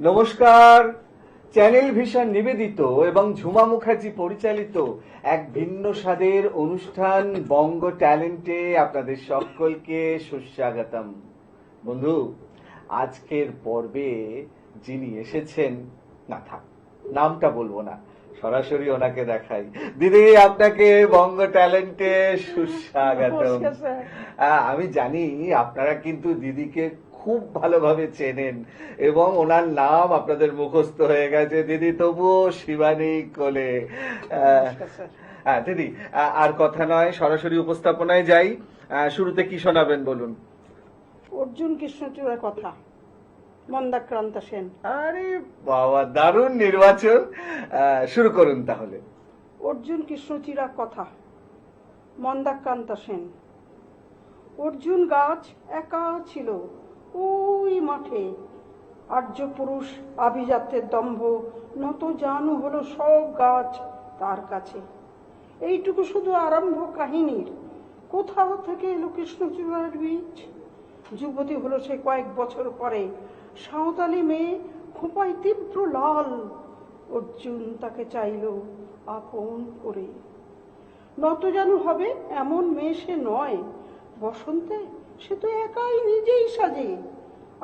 নমস্কার। Channel vision নিবেদিত এবং ঝুমা মুখার্জি পরিচালিত এক ভিন্ন স্বাদের অনুষ্ঠান বঙ্গ ট্যালেন্টে আপনাদের সকলকে সুস্বাগতম। বন্ধু, আজকের পর্বে যিনি এসেছেন, না থাক, নামটা বলবো না, সরাসরি ওনাকে দেখাই। দিদি, আপনাকে বঙ্গ ট্যালেন্টে সুস্বাগতম। আমি জানি আপনারা কিন্তু দিদিকে খুব ভালোভাবে চেনেন এবং ওনার নাম আপনাদের মুখস্থ হয়ে গেছে। দিদি, তবুও শিবানী কোলে। দিদি, আর কথা নয়, সরাসরি উপস্থাপনায় যাই। শুরুতে কি শোনাবেন বলুন? অর্জুন কৃষ্ণচূড়ার কথা, মন্দাক্রান্ত সেন। আরে বাবা, দারুণ নির্বাচন। শুরু করুন তাহলে। অর্জুন কৃষ্ণচূড়ার কথা, মন্দাক্রান্ত সেন। অর্জুন গাছ একা ছিল ওই মাঠে, আর্য পুরুষ আভিজাত্যের দম্ভ নত জানু হলো সব গাছ তার কাছে। এইটুকু শুধু আরম্ভ কাহিনীর। কোথাও থেকে এলো কৃষ্ণচূড়ার বীজ। যুবতী হলো সে কয়েক বছর পরে, সাঁওতালি মেয়ে, খোঁপায় তীব্র লাল। অর্জুন তাকে চাইল আপন করে। নত জানু হবে এমন মেয়ে সে নয়। বসন্তে সে তো একাই নিজেই সাজে।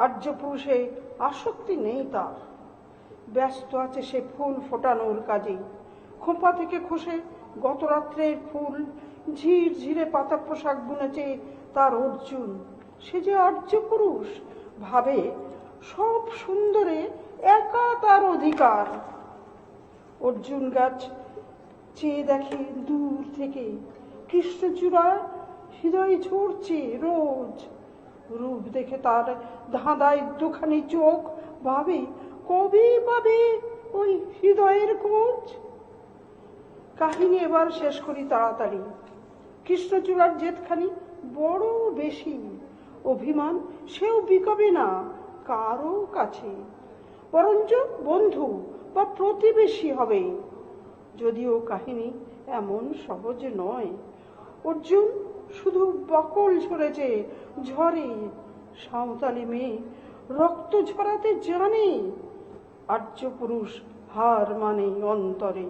আর্য পুরুষে আসক্তি নেই তার। ব্যস্ত আছে সে ফুল ফোটানোর কাজে। খোঁপা থেকে খসে গত রাত্রের ফুল, ঝির ঝিরে পাতা পোশাক বুনেছে তার অর্জুন। সে যে আর্য পুরুষ, ভাবে সব সুন্দরে একা তার অধিকার। অর্জুন গাছ চেয়ে দেখে দূর থেকে, কৃষ্ণচূড়া হৃদয় ঝরছে রোজ। রূপ দেখে তার ধাঁধায় দুখানি চোখ, ভাবে কবে পাবে ওই হৃদয়ের খোঁজ। কাহিনী এবার শেষ করি তাড়াতাড়ি। কৃষ্ণচূড়ার জেদখানি বড় বেশি। অভিমান সেও বিকবে না কারো কাছে, বরঞ্চ বন্ধু বা প্রতিবেশী হবে। যদিও কাহিনী এমন সহজ নয়। অর্জুন শুধু বকল ঝরেছে ঝরে। সাঁওতালি মেয়ে রক্ত ঝরাতে জানে। আর্য পুরুষ হার মানে অন্তরে।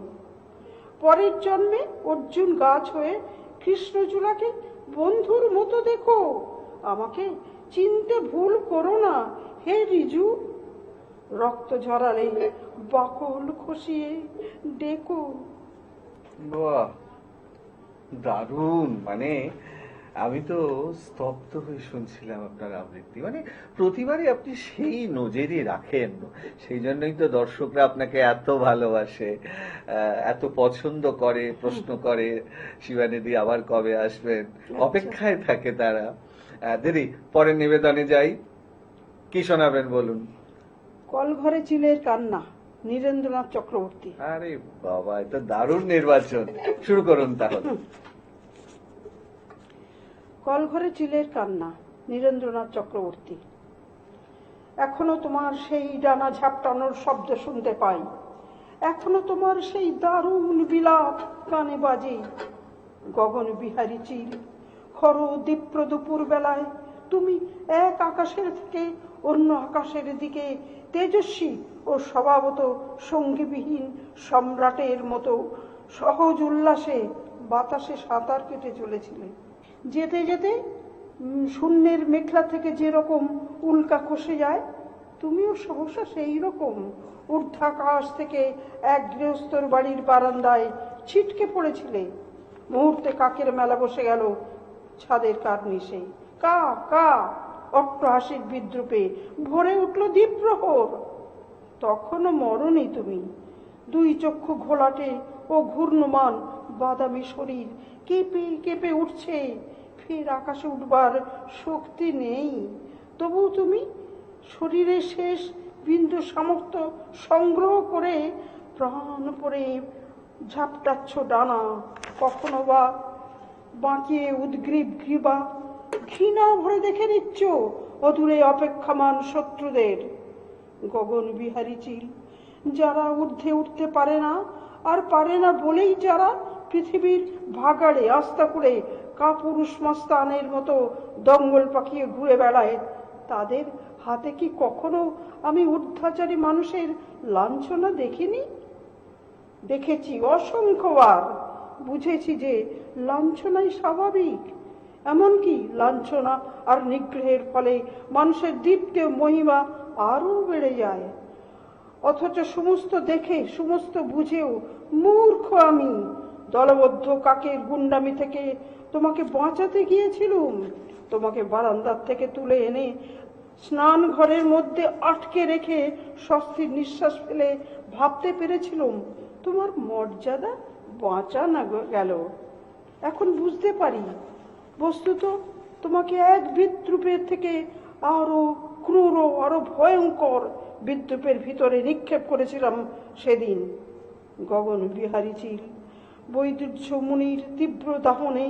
পরের জন্মে অর্জুন গাছ হয়ে কৃষ্ণচূড়াকে বন্ধুর মতো দেখো। আমাকে চিনতে ভুল করো না হে রিজু। রক্ত ঝরালে বাকল খসিয়ে ডেকো। বাহ, দারুণ। মানে আমি তো স্তব্ধ হয়ে শুনছিলাম আপনার আবৃত্তি। মানে প্রতিবারই আপনি সেই নজরই রাখেন, সেই জন্যই তো দর্শকরা আপনাকে এত ভালোবাসে, এত পছন্দ করে, প্রশ্ন করে শিবানিদি আবার কবে আসবেন, অপেক্ষায় থাকে তারা। দিদি, পরের নিবেদনে যাই। কি শোনাবেন বলুন? কলঘরে চিলের কান্না, নীরেন্দ্রনাথ চক্রবর্তী। আরে বাবা, এটা দারুণ নির্বাচন। শুরু করুন তাহলে। কলঘরে চিলের কান্না, নীরেন্দ্রনাথ চক্রবর্তী। এখনো তোমার সেই ডানা ঝাপটানোর শব্দ শুনতে পাই। এখনো তোমার সেই দারুণ বিলাপ কানে বাজে। গগন বিহারী চিল, খর দীপ্র দুপুর বেলায় তুমি এক আকাশের থেকে অন্য আকাশের দিকে তেজস্বী ও স্বভাবত সঙ্গীবিহীন সম্রাটের মতো সহজ উল্লাসে বাতাসে সাঁতার কেটে চলেছিলে। যেতে যেতে শূন্যের মেঘলা থেকে যেরকম উল্কা খসে যায়, তুমিও সহসা সেই রকম ঊর্ধ্বাকাশ থেকে এক গৃহস্থর বাড়ির বারান্দায় ছিটকে পড়েছিলে। মুহূর্তে কাকের মেলা বসে গেল ছাদের কার্নিশে। কা কা অট্টহাসির বিদ্রুপে ভরে উঠল দ্বীপ্রহর। তখনও মরনি তুমি। দুই চক্ষু ঘোলাটে ও ঘূর্ণমান বাদামি শরীর কেঁপে কেঁপে উঠছে। ফের আকাশে উঠবার শক্তি নেই, তবু তুমি শরীরের শেষ বিন্দু সামর্থ্য সংগ্রহ করে প্রাণ পরে ঝাপটাচ্ছ ডানা। কখনো বা বাঁকিয়ে উদ্গ্রীব গ্রীবা ঘৃণা ভরে দেখে নিচ্ছ অদূরে অপেক্ষামান শত্রুদের। গগন বিহারী চিল, যারা ঊর্ধ্বে উঠতে পারে না, আর পারে না বলেই যারা পৃথিবীর ভাগাড়ে আস্থা করে কাপুরুষ মস্তানের মতো দঙ্গল পাকিয়ে ঘুরে বেড়ায়, তাদের হাতে কি কখনো আমি ঊর্ধ্বাচারী মানুষের লাঞ্ছনা দেখিনি? দেখেছি অসংখ্যবার, বুঝেছি যে লাঞ্ছনাই স্বাভাবিক। এমনকি লাঞ্ছনা আর নিগ্রহের ফলে মানুষের দীপ্ত মহিমা আরো বেড়ে যায়। অথচ সমস্ত দেখে সমস্ত বুঝেও মূর্খ আমি দলবদ্ধ কাকের গুন্ডামি থেকে তোমাকে বাঁচাতে গিয়েছিলুম। তোমাকে বারান্দার থেকে তুলে এনে স্নান ঘরের মধ্যে আটকে রেখে স্বস্তির নিঃশ্বাস ফেলে ভাবতে পেরেছিলুম তোমার মর্যাদা বাঁচানো গেল। এখন বুঝতে পারি বস্তুত তোমাকে এক বিদ্রূপের থেকে আরো ক্রূর, আরো ভয়ঙ্কর বিদ্রূপের ভিতরে নিক্ষেপ করেছিলাম সেদিন। গগন বিহারী চিল, বৈদুর্য মুনির তীব্র দাহনে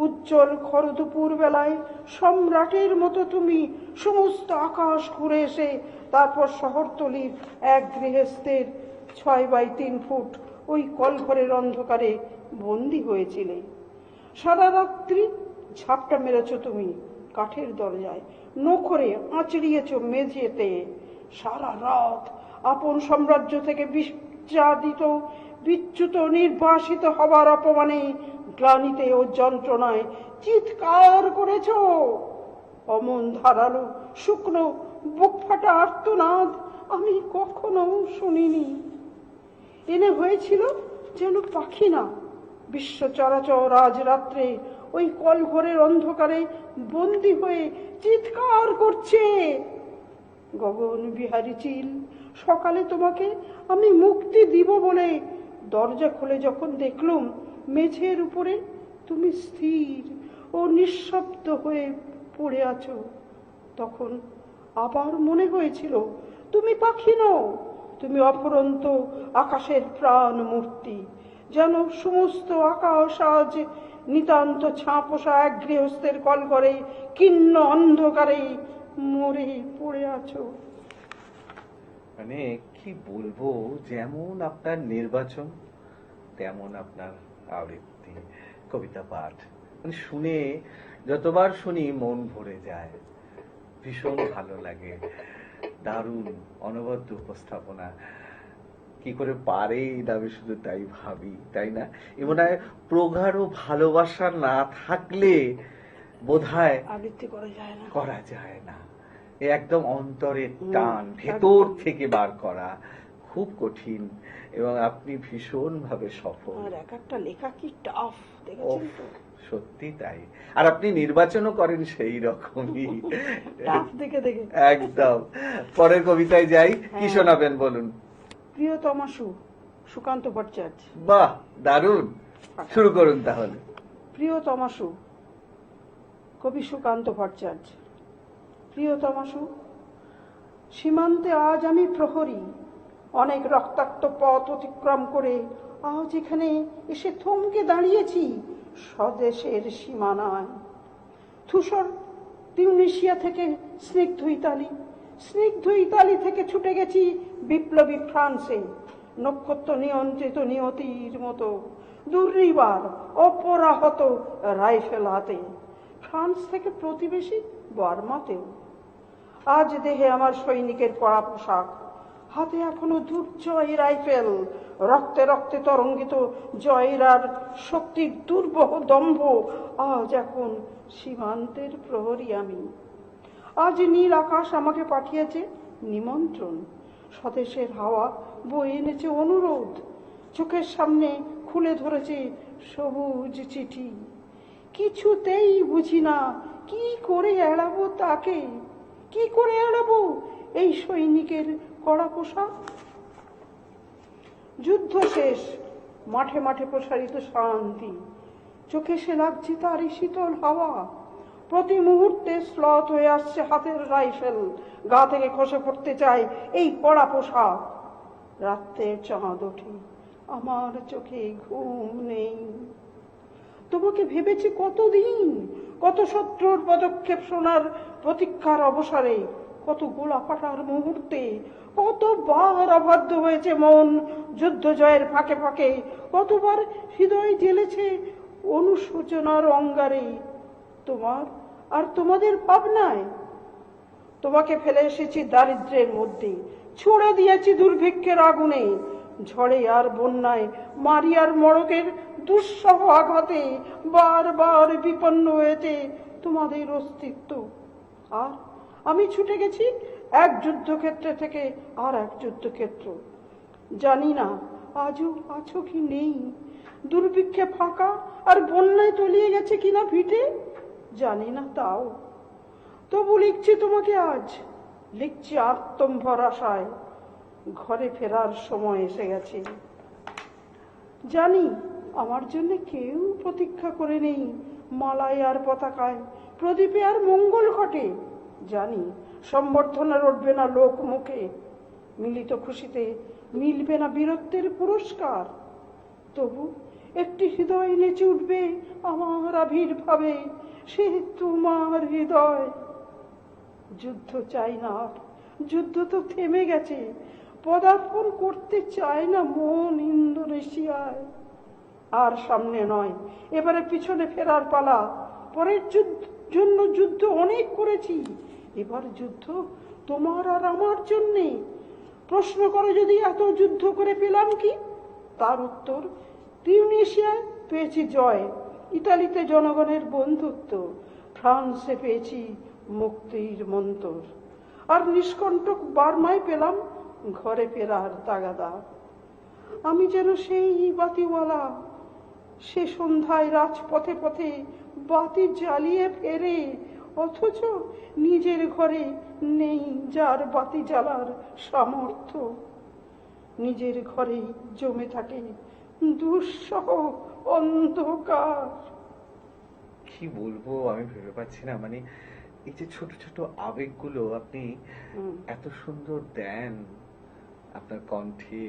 উজ্জ্বল খরদুপুর বেলায় সম্রাটের মতো তুমি সমস্ত আকাশ ঘুরে এসে তারপর শহরতলির এক গৃহস্থের 6x3 ফুট ওই কলঘরের অন্ধকারে বন্দী হয়েছিলে। সারা রাত্রি ঝাপটা মেরেছ তুমি কাঠের দরজায়, নখরে আঁচড়িয়েছ মেঝেতে। সারা রাত আপন সাম্রাজ্য থেকে বিচ্ছাদিত, বিচ্যুত, নির্বাসিত হবার অপমানে, গ্লানিতে ও যন্ত্রণায় চিৎকার করেছ। অমন ধারালো শুকনো বুক ফাটা আর্তনাদ আমি কখনো শুনিনি। এনে হয়েছিল যেন পাখি না, বিশ্ব চরাচর আজ রাত্রে ওই কলঘরের অন্ধকারে বন্দী হয়ে চিৎকার করছে। গগন বিহারী চিল, সকালে তোমাকে আমি মুক্তি দিব বলে দরজা খুলে যখন দেখলুম মেঝের উপরে তুমি স্থির ও নিঃশব্দ হয়ে পড়ে আছো, তখন আবার মনে হয়েছিল তুমি পাখি নও, তুমি অফুরন্ত আকাশের প্রাণ মূর্তি। যেন সমস্ত আকাশ আজ নিতান্ত ছাপোষা এক গৃহস্থের কলঘরে কিন্ন অন্ধকারে মরে পড়ে আছো। মানে কি বলবো, যেমন আপনার নির্বাচন তেমন আপনার আবৃত্তি, কবিতা পাঠ, মানে শুনে যতবার শুনি মন ভরে যায়, ভীষণ ভালো লাগে। দারুণ অনবদ্য উপস্থাপনা, কি করে পারে আমি শুধু তাই ভাবি, তাই না? এমন হয় প্রগাঢ় ভালোবাসা না থাকলে বোধহয় আবৃত্তি করা যায় না। এ একদম অন্তরের টান, ভেতর থেকে বার করা খুব কঠিন, এবং আপনি ভীষণ ভাবে সফল। আর এক একটা লেখা কি টাফ, দেখেছেন তো? সত্যি তাই। আর আপনি নির্বাচনও করেন সেই রকমই, টাফ দেখে দেখে। একদম। পরের কবিতায় যাই, কি শোনাবেন বলুন? প্রিয়তমাশু, সুকান্ত ভট্টাচার্য। বাহ, দারুণ, শুরু করুন তাহলে। প্রিয়তমাশু, কবি সুকান্ত ভট্টাচার্য। প্রিয়তমাশু, সীমান্তে আজ আমি প্রহরী, অনেক রক্তাক্ত পথ অতিক্রম করে আজ এখানে এসে থমকে দাঁড়িয়েছি স্বদেশের সীমানায়। ধূসর তিউনিসিয়া থেকে স্নিগ্ধ ইতালি থেকে ছুটে গেছি বিপ্লবী ফ্রান্সে, নক্ষত্র নিয়ন্ত্রিত নিয়তির মতো দুর্নিবার অপরাহত রাইফেল হাতে। ফ্রান্স থেকে প্রতিবেশী বার্মাতেও। আজ দেহে আমার সৈনিকের পরা পোশাক, হাতে এখনো দুর্জয় রাইফেল, রক্তে রক্তে তরঙ্গিত জয়ের আর শক্তির দুর্বহ দম্ভ। আজ এখন সীমান্তের প্রহরী আমি। আজ নীল আকাশ আমাকে পাঠিয়েছে নিমন্ত্রণ, স্বদেশের হাওয়া বয়ে এনেছে অনুরোধ, চোখের সামনে খুলে ধরেছে সবুজ চিঠি। কিছুতেই বুঝি না কি করে এড়াবো তাকে, কি করে এড়াবো এই সৈনিকের কড়া পোশাক। যুদ্ধ শেষ, মাঠে মাঠে প্রসারিত শান্তি, চোখে সে লাগছে তারই শীতল হাওয়া। প্রতি মুহূর্তে স্লথ হয়ে আসছে হাতের রাইফেল, গা থেকে খসে পড়তে চায় এই কড়া পোশাক। রাত্রের চাঁদ ওঠে, আমার চোখে ঘুম নেই। তোমাকে ভেবেছি কতদিন, কত শত্রুর পদক্ষেপ শোনার প্রতীক্ষার অবসরে, কত গোলা ফাটার মুহূর্তে, কতবার অবাধ্য হয়েছে মন যুদ্ধ জয়ের ফাঁকে ফাঁকে, কতবার হৃদয় জ্বেলেছে অনুশোচনার অঙ্গারে। তোমার আর তোমাদের ভাবনায় তোমাকে ফেলে এসেছি দারিদ্র্যের মধ্যে, ছুড়ে দিয়েছি দুর্ভিক্ষের আগুনে, ঝড়ে আর বন্যায়, মারি আর মড়কের দুঃসহ আঘাতে বারবার বিপন্ন হয়েছে তোমাদের অস্তিত্ব। আর আমি ছুটে গেছি এক যুদ্ধক্ষেত্র থেকে আর এক যুদ্ধক্ষেত্র। জানি না আজও আছো কি নেই, দুর্ভিক্ষে ফাঁকা আর বন্যায় তলিয়ে গেছে কিনা ভিটে, জানি না তাও। তবু লিখছি তোমাকে আজ, লিখছি আত্মম্ভর আশায়, ঘরে ফেরার সময় এসে গেছে। জানি আমার জন্য কেউ প্রতীক্ষা করে নেই মালায় আর পতাকায়, প্রদীপে আর মঙ্গল ঘটে। জানি সম্বর্ধনা রটবে না লোক মুখে, মিলিত খুশিতে মিলবে না বীরত্বের পুরস্কার। তবু একটি হৃদয় নেচে উঠবে আমার আবির্ভাবে, সে তোমার হৃদয়। যুদ্ধ চাই না আর, যুদ্ধ তো থেমে গেছে, পদার্পণ করতে চায় না মন ইন্দোনেশিয়ায়। আর সামনে নয়, এবারে পিছনে ফেরার পালা। পরের জন্য যুদ্ধ অনেক করেছি, এবার যুদ্ধ তোমার আর আমার জন্যে। প্রশ্ন করে যদি এত যুদ্ধ করে পেলাম কি, তার উত্তর তিউনিসিয়ায় পেয়েছি জয়, ইতালিতে জনগণের বন্ধুত্ব, ফ্রান্সে পেয়েছি মুক্তির মন্তর, আর নিষ্কণ্টক বার্মায় পেলাম ঘরে ফেরার তাগাদা। আমি যেন সেই বাতিওয়ালা, সে সন্ধ্যায় রাজপথে পথে বাতি জ্বালিয়ে ফেরে, অথচ নিজের ঘরে নেই যার বাতি জ্বালার সামর্থ্য। নিজের ঘরে জমে থাকে দুঃসহ অন্ধকার। কি বলবো আমি ভেবে পাচ্ছি না, মানে এই যে ছোট ছোট আবেগগুলো আপনি এত সুন্দর দেন আপনার কণ্ঠে,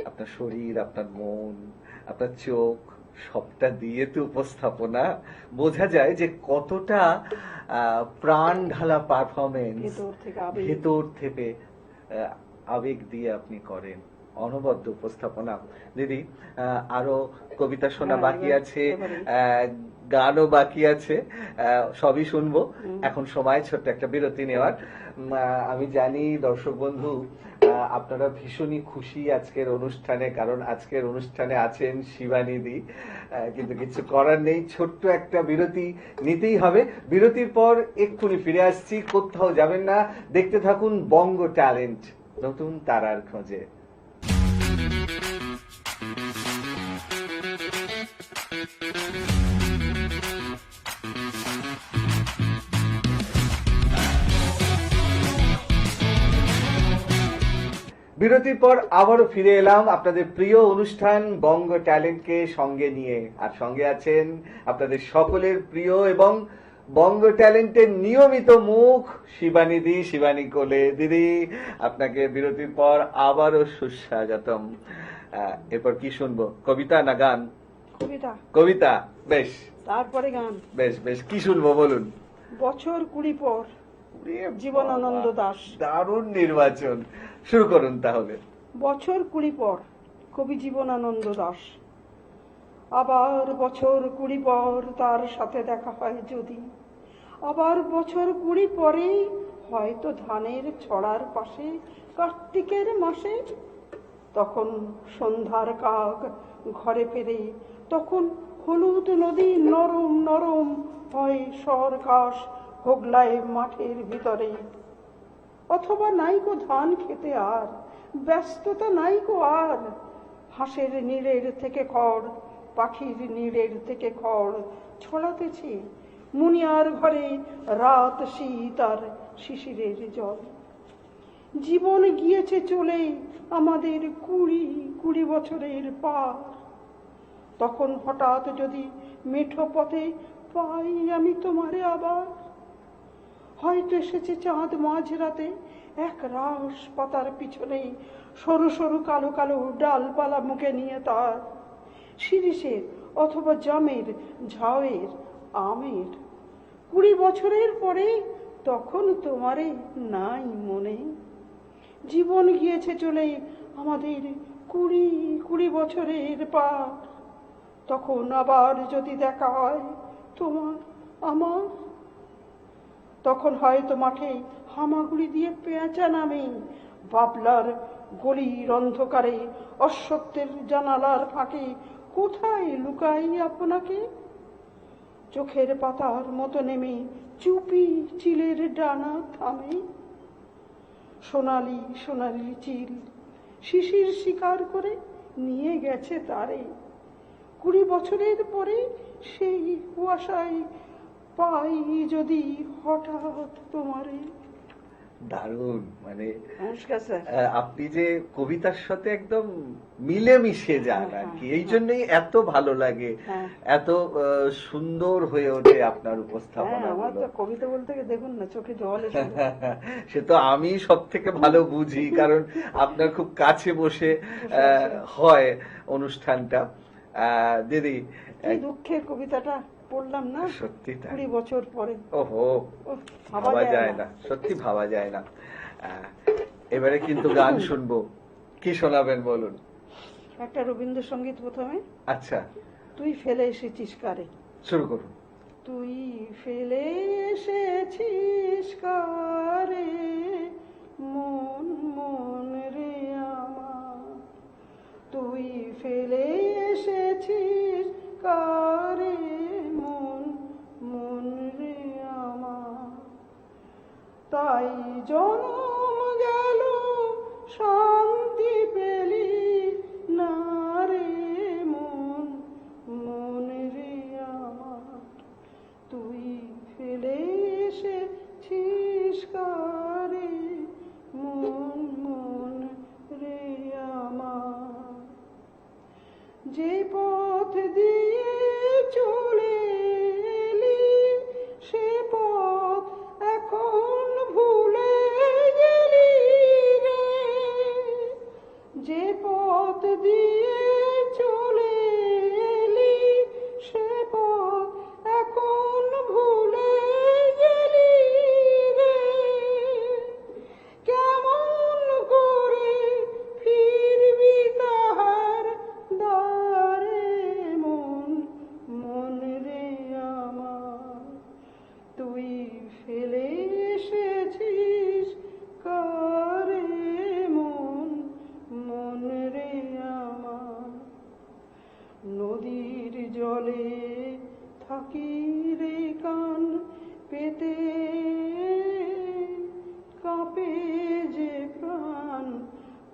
আপনার শরীর, আপনার মন, আপনার চোখ, সবটা দিয়ে তো উপস্থাপনা, বোঝা যায় যে কতটা প্রাণ ঢালা পারফরমেন্স ভেতর থেকে আবেগ দিয়ে আপনি করেন। অনবদ্য উপস্থাপনা। দিদি, আরো কবিতা শোনা বাকি আছে, গানও বাকি আছে, সবই শুনবো। এখন সময় ছোট্ট একটা বিরতি নেওয়ার। আমি জানি দর্শক বন্ধু আপনারা ভীষণই খুশি আজকের অনুষ্ঠানে, কারণ আজকের অনুষ্ঠানে আছেন শিবানীদি, কিন্তু কিছু করার নেই, ছোট্ট একটা বিরতি নিতেই হবে। বিরতির পর এক্ষুনি ফিরে আসছি, কোথাও যাবেন না, দেখতে থাকুন বঙ্গ ট্যালেন্ট, নতুন তারার খোঁজে। বিরতির পর আবারও ফিরে এলাম আপনাদের প্রিয় অনুষ্ঠান বঙ্গ ট্যালেন্টকে সঙ্গে নিয়ে, আর সঙ্গে আছেন আপনাদের সকলের প্রিয় এবং বঙ্গ ট্যালেন্টের নিয়মিত মুখ শিবানীদি, শিবানী কোলে। দিদি, আপনাকে বিরতির পর আবারও সুস্বাগতম। এরপর কি শুনবো, কবিতা না গান? কবিতা। কবিতা, বেশ, তারপরে গান। বেশ বেশ, কি শুনবো বলুন? বছর 20 পর, জীবনানন্দ দাশ। দারুণ নির্বাচন, শুরু করুন তাহলে। বছর 20 পর, কবি জীবনানন্দ দাশ। আবার বছর 20 পর তার সাথে দেখা হয় যদি, আবার বছর 20 পরে হয়তো ধানের ছড়ার পাশে কার্তিকের মাসে, তখন সন্ধ্যার কাক ঘরে ফেরে, তখন হলুদ নদী নরম নরম হয় সর ঘাস হোগলায় মাঠের ভিতরে। অথবা নাইকো ধান খেতে আর ব্যস্ততা নাইকো আর, হাঁসের নীড়ের থেকে খড়, পাখির নীড়ের থেকে খড় ছড়াতেছে মুনিয়ার ঘরে রাত শীত আর শিশিরের জল। জীবন গিয়েছে চলে আমাদের 20 বছরের পার, তখন হঠাৎ যদি মেঠো পথে পাই আমি তোমারে আবার, হয়তো এসেছে চাঁদ মাঝরাতে এক রাস পাতার পিছনে, সরু সরু কালো কালো ডালপালা মুখে নিয়ে তার, শিরিষের অথবা জামের, ঝাউয়ের, আমের। 20 বছরের পরে তখন তোমারে নাই মনে। জীবন গিয়েছে চলে আমাদের 20 বছরের পার, তখন আবার যদি দেখা হয় তোমার আমার, তখন হয়তো মাঠে হামাগুড়ি দিয়ে পেঁচা নামে, বাবলার গলির অন্ধকারে অশ্বত্থের জানালার ফাঁকে কোথায় লুকাই আপনাকে। চোখের পাতার মতো নেমে চুপি চিলের ডানা থামে, সোনালি সোনালি চিল শিশির শিকার করে নিয়ে গেছে তারে। 20 বছরের পরে সেই কুয়াশায় পাই যদি হঠাৎ তোমারে। দারুণ, মানে নমস্কার স্যার। আপনি যে কবিতার সাথে একদম মিলেমিশে যান আর কি, এই জন্যই এত ভালো লাগে, হ্যাঁ। এত সুন্দর হয়ে ওঠে আপনার উপস্থাপনা। আমার তো কবিতা বলতে গিয়ে দেখুন না চোখে জল এসে যায়। সে তো আমি সব থেকে ভালো বুঝি, কারণ আপনার খুব কাছে বসে হয় অনুষ্ঠানটা। দিদি, কি দুঃখের কবিতাটা পড়লাম না, সত্যি তাই। 20 বছর পরে। ওহো, ওহ, ভাবা যায় না, সত্যি ভাবা যায় না। এবারে কিন্তু গান শুনবো, কি শোনাবেন বলুন? একটা রবীন্দ্রসঙ্গীত প্রথমে। আচ্ছা, তুই ফেলে এসেছিস কারে। শুরু করুন। তুই ফেলে এসেছিস কারে মন মন রে আমার, তুই ফেলে এসেছিস কারে মন মন রে আমার, তাই জনম গেল শান্তি পেলি না রে মন মন রে আমার, তুই ফেলে এসেছিস কারে মন মন রে আমার। যে পথ দিয়ে চলে এলি সে পথ এখন ভুলে গেলি রে, যে পথ দিয়ে চলে এলি সে পথ এখন ভুলে গেলি রে, কেমন করে ফিরবি তাহার দ্বারে মন মন রে আমার, তুই ফেলে এসেছিস কারে মন মন রে আমার। নদীর জলে থাকি রে কান পেতে, কাঁপে যে প্রাণ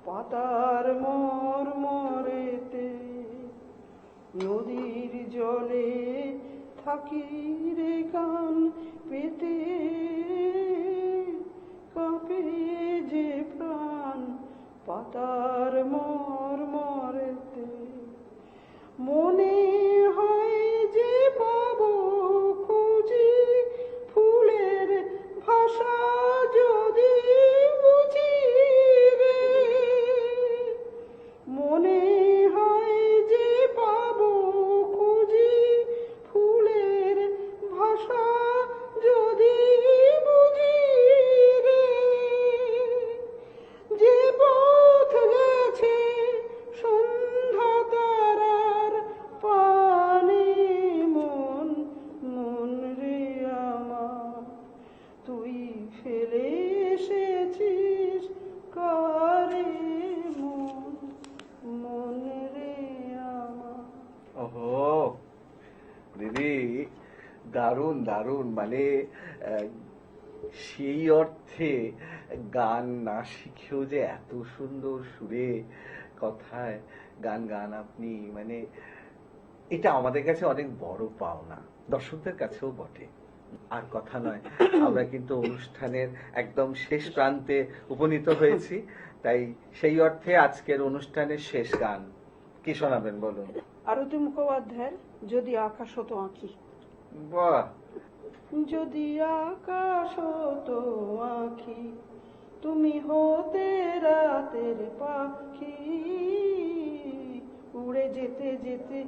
পাতার মরমরেতে, নদীর জলে থাকি রে কান পেতে, কাঁপে যে প্রাণ পাতার মরমরেতে, মনে হয় যে পাবো খুঁজি ফুলের ভাষা যদি বুঝি রে, মনে হয় যে পাবো খুঁজি ফুলের ভাষা যদি বুঝি রে, যে পথ গেছে সন্ধ্যা তারার পানে মন মন রে আমার, তুই ফেলে এসেছিস কারে মন মন রে আমার। ওহো দিদি, দারুণ দারুণ, মানে সেই অর্থে গান না শিখেও যে এত সুন্দর সুরে কথায় গান গান আপনি, মানে এটা আমাদের কাছে অনেক বড় পাওনা, দর্শকদের কাছেও বটে। আর কথা নয়, আমরা কিন্তু অনুষ্ঠানের একদম শেষ প্রান্তে উপনীত হয়েছি, তাই সেই অর্থে আজকের অনুষ্ঠানের শেষ গান কি শোনাবেন বলুন? আরতি মুখোপাধ্যায়ের যদি আকাশ হতো আঁখি। বাহ, যদি আকাশ হতো আঁখি, তুমি হতে রাতের পাখি, উড়ে যেতে যেতে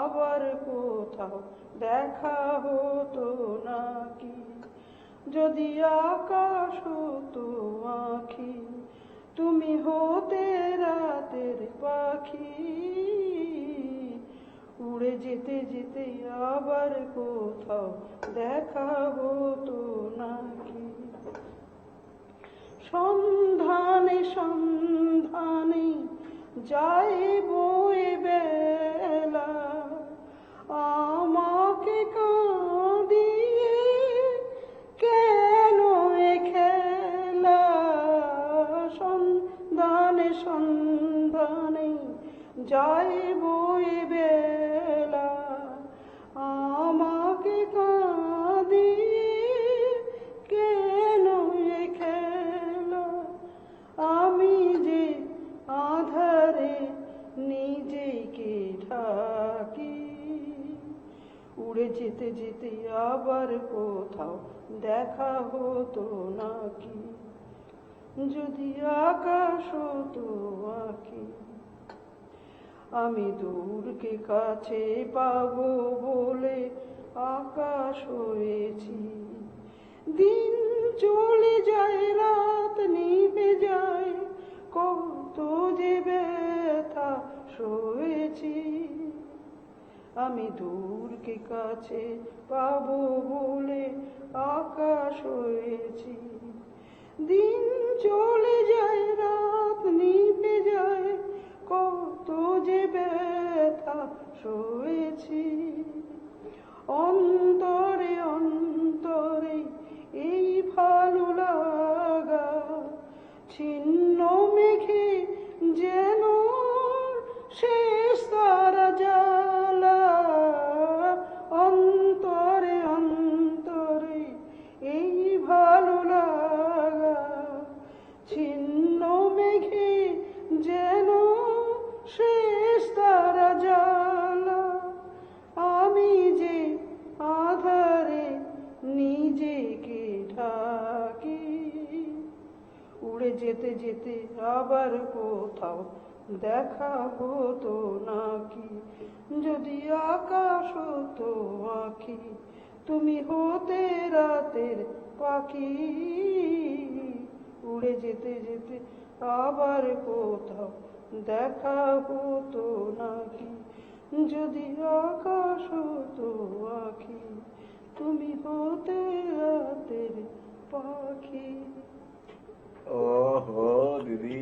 আবার কোথাও দেখা হতো নাকি। যদি আকাশ হতো আঁখি, তুমি হতে রাতের পাখি, উড়ে যেতে যেতে আবার কোথাও দেখা হতো নাকি। সন্ধানে সন্ধানে যায় বয়ে বেলা, আমাকে কাঁদিয়ে কেন এ খেলা। সন্ধানে সন্ধানে যায় বয়ে বেলা, আমাকে কাঁদিয়ে কেন এ খেলা। আমি যে আধারে নিজেকে ঢাকি, উড়ে যেতে যেতে আবার কোথাও দেখা হতো নাকি। যদি আকাশ হতো আঁকি, আমি দূরকে কাছে পাবো বলে আকাশ হয়েছি। দিন চলে যায়, রাত নিভে যায়, কত যে ব্যথা সয়েছি। আমি দূরকে কাছে পাবো বলে আকাশ হয়েছি। দিন চলে যায়, রাত নিভে যায়, কত যে ব্যথা সয়েছি। অন্তরে অন্তরে এই ভালো লাগা, ছিন্ন মেঘে যেন শেষ তারা জ্বালা। অন্তরে অন্তরে এই ভালো লাগা, ছিন্ন মেঘে যেন শেষ তারা জ্বালা। আমি যে আধারে নিজেকে ঢাকি, উড়ে যেতে যেতে আবার কোথাও দেখা হতো নাকি। যদি আকাশ হতো আঁখি, তুমি হতে রাতের পাখি, উড়ে যেতে যেতে আবার কোথাও দেখা হতো নাকি। যদি আকাশ হতো আঁখি, তুমি হতে রাতের পাখি। ওহো দিদি,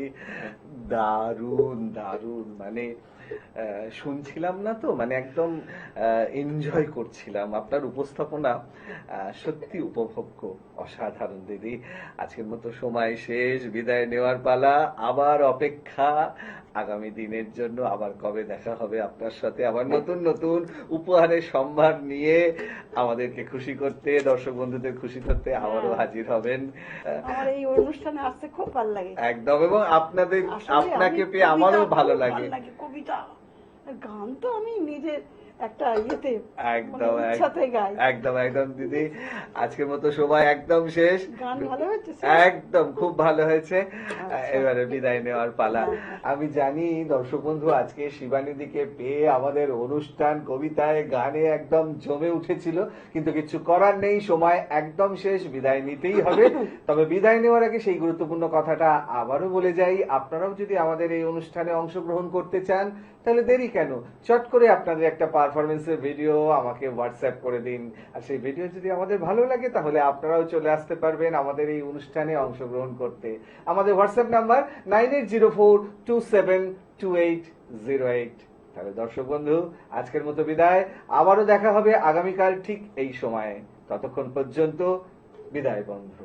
দারুণ দারুণ, মানে শুনছিলাম না তো, মানে একদম এনজয় করছিলাম আপনার উপস্থাপনা। সত্যি উপভোগ্য, অসাধারণ দিদি। আজকের মতো সময় শেষ, বিদায় নেওয়ার পালা। আবার অপেক্ষা আগামী দিনের জন্য, আবার কবে দেখা হবে আপনার সাথে, আবার নতুন নতুন উপহারের সম্ভার নিয়ে আমাদেরকে খুশি করতে, দর্শক বন্ধুদের খুশি করতে আবারও হাজির হবেন। আমার এই অনুষ্ঠানে আসতে খুব ভালো লাগে একদম, এবং আপনাকে আসলে পেয়ে আমি আমারও কবিতা ভালো খুব লাগে। কবিতা আর গান তো আমি নিজের একটা ইয়েতে একদম ইচ্ছাতে গাই। একদম একদম দিদি, আজকের মতো সময় একদম শেষ। গান ভালো হয়েছে? একদম খুব ভালো হয়েছে। আচ্ছা। এবারে বিদায় নেওয়ার পালা। হ্যাঁ। আমি জানি দর্শক বন্ধু আজকে শিবানীদিকে পেয়ে আমাদের অনুষ্ঠান কবিতায় গানে একদম জমে উঠেছিল, কিন্তু কিছু করার নেই, সময় একদম শেষ, বিদায় নিতেই হবে। তবে বিদায় নেওয়ার আগে সেই গুরুত্বপূর্ণ কথাটা আবারও বলে যাই, আপনারাও যদি আমাদের এই অনুষ্ঠানে অংশগ্রহণ করতে চান তাহলে দেরি কেন, চট করে আপনাদের একটা পারফরমেন্সের ভিডিও আমাকে হোয়াটসঅ্যাপ করে দিন। আর সেই ভিডিও যদি আমাদের ভালো লাগে তাহলে আপনারাও চলে আসতে পারবেন আমাদের এই অনুষ্ঠানে অংশগ্রহণ করতে। আমাদের হোয়াটসঅ্যাপ নাম্বার 9804272808। তাহলে দর্শক বন্ধু, আজকের মতো বিদায়, আবারও দেখা হবে আগামীকাল ঠিক এই সময়ে। ততক্ষণ পর্যন্ত বিদায় বন্ধু।